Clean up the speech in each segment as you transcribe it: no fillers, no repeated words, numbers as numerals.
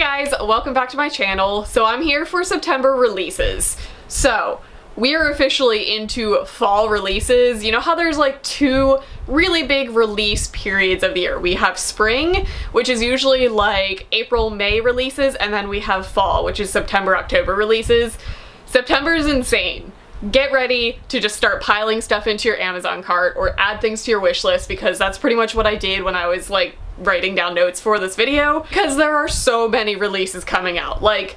guys, welcome back to my channel. So I'm here for September releases. So we are officially into fall releases. You know how there's like two really big release periods of the year? We have spring, which is usually like April, May releases, and then we have fall, which is September, October releases. September is insane. Get ready to just start piling stuff into your Amazon cart or add things to your wish list, because that's pretty much what I did when I was like writing down notes for this video, because there are so many releases coming out. Like,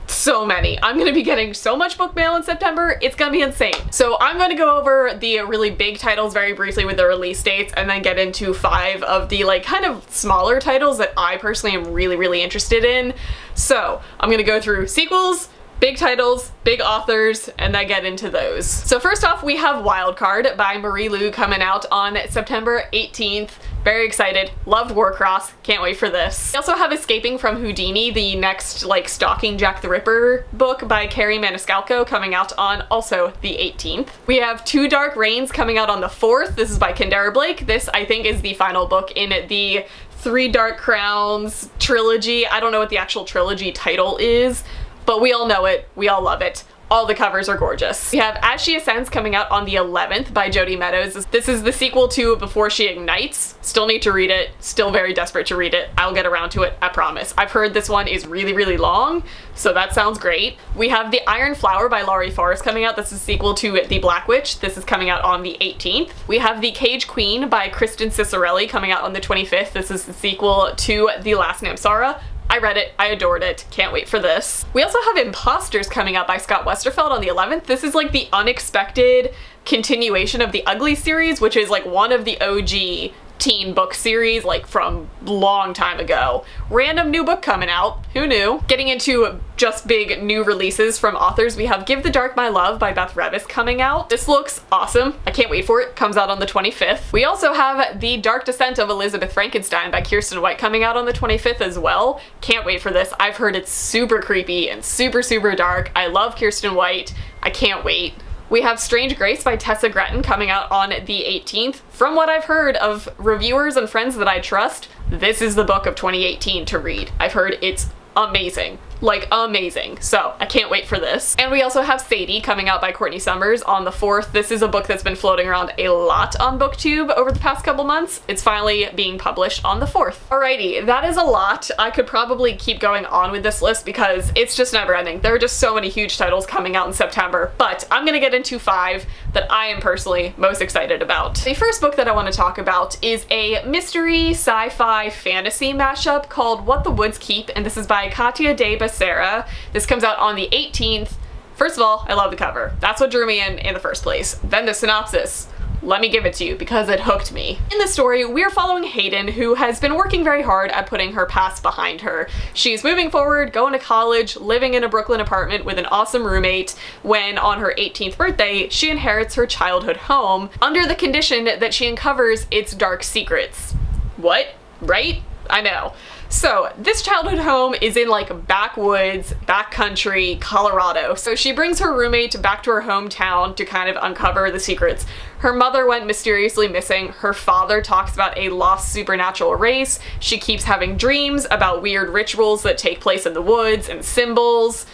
so many. I'm gonna be getting so much book mail in September, it's gonna be insane. So I'm gonna go over the really big titles very briefly with the release dates, and then get into 5 of the like kind of smaller titles that I personally am really interested in. So I'm gonna go through sequels, big titles, big authors, and then get into those. So first off, we have Wildcard by Marie Lu coming out on September 18th. Very excited. Loved Warcross. Can't wait for this. We also have Escaping from Houdini, the next like stalking Jack the Ripper book by Carrie Maniscalco, coming out on also the 18th. We have Two Dark Reigns coming out on the 4th. This is by Kendara Blake. This I think is the final book in the Three Dark Crowns trilogy. I don't know what the actual trilogy title is, but we all know it. We all love it. All the covers are gorgeous. We have As She Ascends coming out on the 11th by Jodi Meadows. This is the sequel to Before She Ignites. Still need to read it. Still very desperate to read it. I'll get around to it, I promise. I've heard this one is really long, so that sounds great. We have The Iron Flower by Laurie Forrest coming out. This is a sequel to The Black Witch. This is coming out on the 18th. We have The Cage Queen by Kristen Cicerelli coming out on the 25th. This is the sequel to The Last Namsara. I read it, I adored it, can't wait for this. We also have Imposters coming out by Scott Westerfeld on the 11th. This is like the unexpected continuation of the Ugly series, which is like one of the OG teen book series, like from long time ago. Random new book coming out, who knew? Getting into just big new releases from authors, we have Give the Dark My Love by Beth Revis coming out. This looks awesome. I can't wait for it. Comes out on the 25th. We also have The Dark Descent of Elizabeth Frankenstein by Kiersten White coming out on the 25th as well. Can't wait for this. I've heard it's super creepy and super dark. I love Kiersten White. I can't wait. We have Strange Grace by Tessa Gretton coming out on the 18th. From what I've heard of reviewers and friends that I trust, this is the book of 2018 to read. I've heard it's amazing. Like, amazing. So I can't wait for this. And we also have Sadie coming out by Courtney Summers on the 4th. This is a book that's been floating around a lot on BookTube over the past couple months. It's finally being published on the 4th. Alrighty, that is a lot. I could probably keep going on with this list because it's just never ending. There are just so many huge titles coming out in September, but I'm gonna get into 5 that I am personally most excited about. The first book that I want to talk about is a mystery sci-fi fantasy mashup called What the Woods Keep, and this is by Katya de Becerra. This comes out on the 18th. First of all, I love the cover. That's what drew me in the first place. Then the synopsis. Let me give it to you because it hooked me. In the story, we're following Hayden, who has been working very hard at putting her past behind her. She's moving forward, going to college, living in a Brooklyn apartment with an awesome roommate, when on her 18th birthday, she inherits her childhood home under the condition that she uncovers its dark secrets. What? Right? I know. So this childhood home is in like backwoods, backcountry, Colorado. So she brings her roommate back to her hometown to kind of uncover the secrets. Her mother went mysteriously missing. Her father talks about a lost supernatural race. She keeps having dreams about weird rituals that take place in the woods and symbols.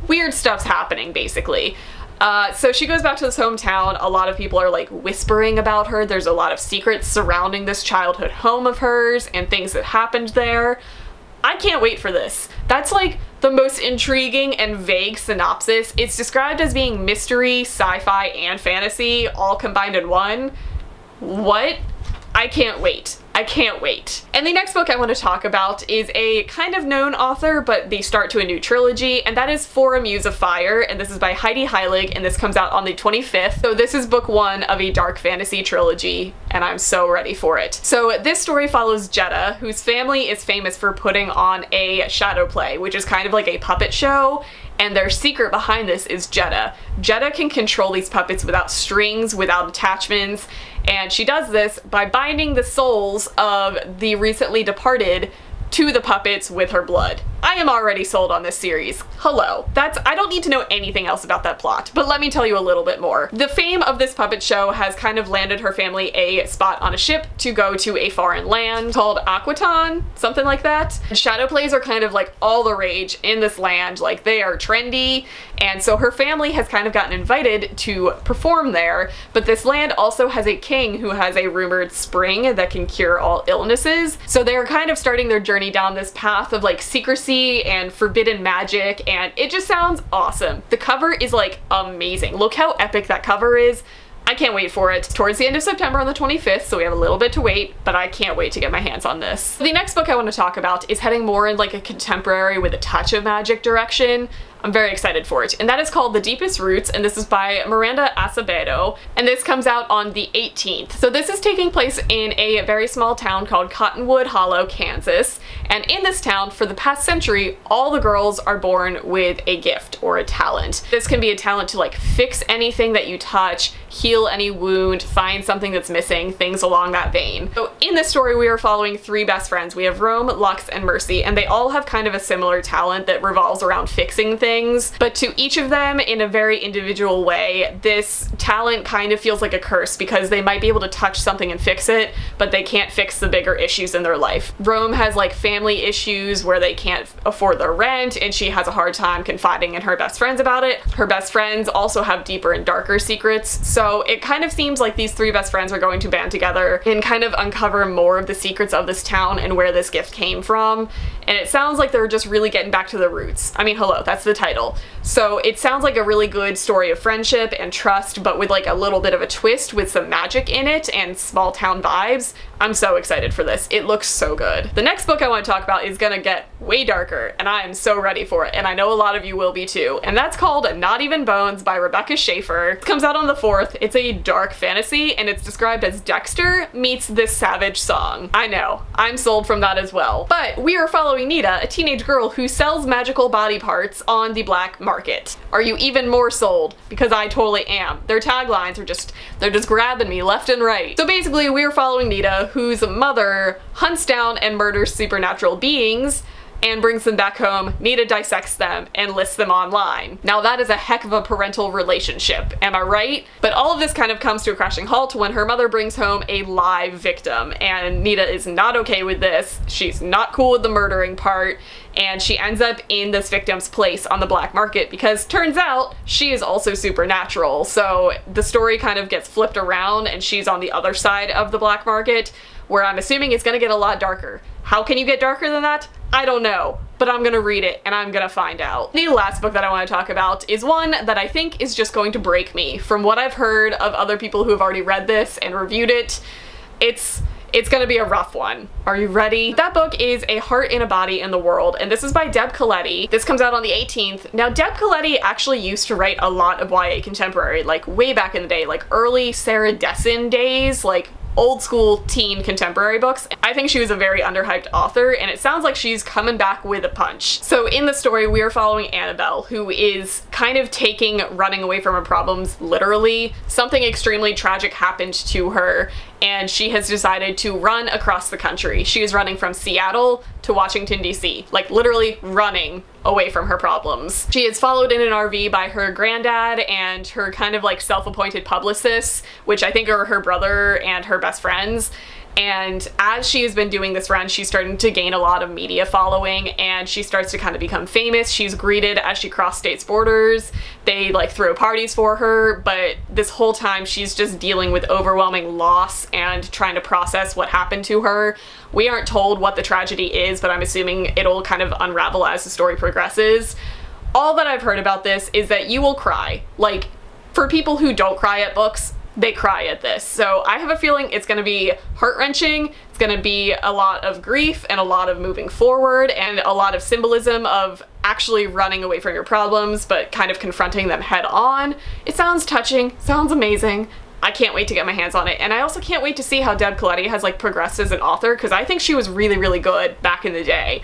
Weird stuff's happening, basically. So she goes back to this hometown. A lot of people are like whispering about her. There's a lot of secrets surrounding this childhood home of hers and things that happened there. I can't wait for this. That's like the most intriguing and vague synopsis. It's described as being mystery, sci-fi, and fantasy all combined in one. What? I can't wait. I can't wait. And the next book I want to talk about is a kind of known author, but the start to a new trilogy, and that is For a Muse of Fire, and this is by Heidi Heilig, and this comes out on the 25th. So this is book 1 of a dark fantasy trilogy, and I'm so ready for it. So this story follows Jetta, whose family is famous for putting on a shadow play, which is kind of like a puppet show, and their secret behind this is Jetta. Jetta can control these puppets without strings, without attachments, and she does this by binding the souls of the recently departed to the puppets with her blood. I am already sold on this series. Hello. I don't need to know anything else about that plot, but let me tell you a little bit more. The fame of this puppet show has kind of landed her family a spot on a ship to go to a foreign land called Aquaton, something like that. Shadow plays are kind of like all the rage in this land, like they are trendy, and so her family has kind of gotten invited to perform there, but this land also has a king who has a rumored spring that can cure all illnesses, so they're kind of starting their journey down this path of like secrecy and forbidden magic, and it just sounds awesome. The cover is like amazing. Look how epic that cover is. I can't wait for it. It's towards the end of September on the 25th, so we have a little bit to wait, but I can't wait to get my hands on this. The next book I want to talk about is heading more in like a contemporary with a touch of magic direction. I'm very excited for it, and that is called The Deepest Roots, and this is by Miranda Acevedo, and this comes out on the 18th. So this is taking place in a very small town called Cottonwood Hollow, Kansas, and in this town, for the past century, all the girls are born with a gift or a talent. This can be a talent to like fix anything that you touch, heal any wound, find something that's missing, things along that vein. So in this story, we are following three best friends. We have Rome, Lux, and Mercy, and they all have kind of a similar talent that revolves around fixing things, but to each of them in a very individual way. This talent kind of feels like a curse because they might be able to touch something and fix it, but they can't fix the bigger issues in their life. Rome has like family issues where they can't afford their rent, and she has a hard time confiding in her best friends about it. Her best friends also have deeper and darker secrets, so it kind of seems like these three best friends are going to band together and kind of uncover more of the secrets of this town and where this gift came from. And it sounds like they're just really getting back to the roots. I mean, hello, that's the title. So it sounds like a really good story of friendship and trust, but with like a little bit of a twist with some magic in it and small town vibes. I'm so excited for this. It looks so good. The next book I want to talk about is gonna get way darker, and I am so ready for it, and I know a lot of you will be too, and that's called Not Even Bones by Rebecca Schaefer. It comes out on the 4th. It's a dark fantasy, and it's described as Dexter meets This Savage Song. I know, I'm sold from that as well. But we are following Nita, a teenage girl who sells magical body parts on the black market. Are you even more sold? Because I totally am. Their taglines are they're just grabbing me left and right. So basically, we're following Nita, whose mother hunts down and murders supernatural beings and brings them back home. Nita dissects them and lists them online. Now that is a heck of a parental relationship, am I right? But all of this kind of comes to a crashing halt when her mother brings home a live victim, and Nita is not okay with this. She's not cool with the murdering part, and she ends up in this victim's place on the black market because turns out she is also supernatural. So the story kind of gets flipped around and she's on the other side of the black market, where I'm assuming it's gonna get a lot darker. How can you get darker than that? I don't know, but I'm gonna read it and I'm gonna find out. The last book that I want to talk about is one that I think is just going to break me. From what I've heard of other people who have already read this and reviewed it, it's gonna be a rough one. Are you ready? That book is A Heart in a Body in the World, and this is by Deb Coletti. This comes out on the 18th. Now, Deb Coletti actually used to write a lot of YA contemporary, like way back in the day, like early Sarah Dessen days, like old school teen contemporary books. I think she was a very underhyped author, and it sounds like she's coming back with a punch. So in the story, we are following Annabelle, who is kind of running away from her problems literally. Something extremely tragic happened to her, and she has decided to run across the country. She is running from Seattle to Washington, D.C., like literally running away from her problems. She is followed in an RV by her granddad and her kind of like self-appointed publicists, which I think are her brother and her best friends. And as she has been doing this run, she's starting to gain a lot of media following, and she starts to kind of become famous. She's greeted as she crosses states borders. They like throw parties for her, but this whole time she's just dealing with overwhelming loss and trying to process what happened to her. We aren't told what the tragedy is, but I'm assuming it'll kind of unravel as the story progresses. All that I've heard about this is that you will cry. Like, for people who don't cry at books, they cry at this. So I have a feeling it's gonna be heart-wrenching. It's gonna be a lot of grief and a lot of moving forward and a lot of symbolism of actually running away from your problems, but kind of confronting them head on. It sounds touching, sounds amazing. I can't wait to get my hands on it. And I also can't wait to see how Deb Coletti has like progressed as an author, because I think she was really, really good back in the day.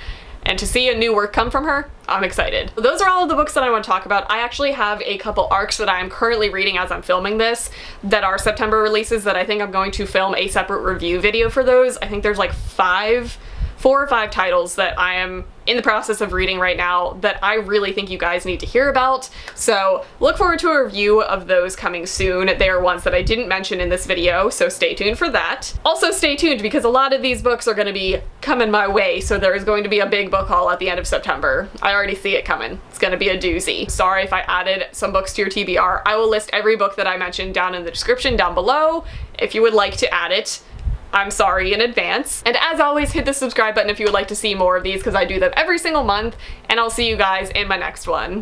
And to see a new work come from her, I'm excited. Those are all of the books that I want to talk about. I actually have a couple arcs that I'm currently reading as I'm filming this that are September releases that I think I'm going to film a separate review video for those. I think there's like five 4 or 5 titles that I am in the process of reading right now that I really think you guys need to hear about. So look forward to a review of those coming soon. They are ones that I didn't mention in this video, so stay tuned for that. Also stay tuned because a lot of these books are going to be coming my way, so there is going to be a big book haul at the end of September. I already see it coming. It's going to be a doozy. Sorry if I added some books to your TBR. I will list every book that I mentioned down in the description down below if you would like to add it. I'm sorry in advance. And as always, hit the subscribe button if you would like to see more of these because I do them every single month, and I'll see you guys in my next one.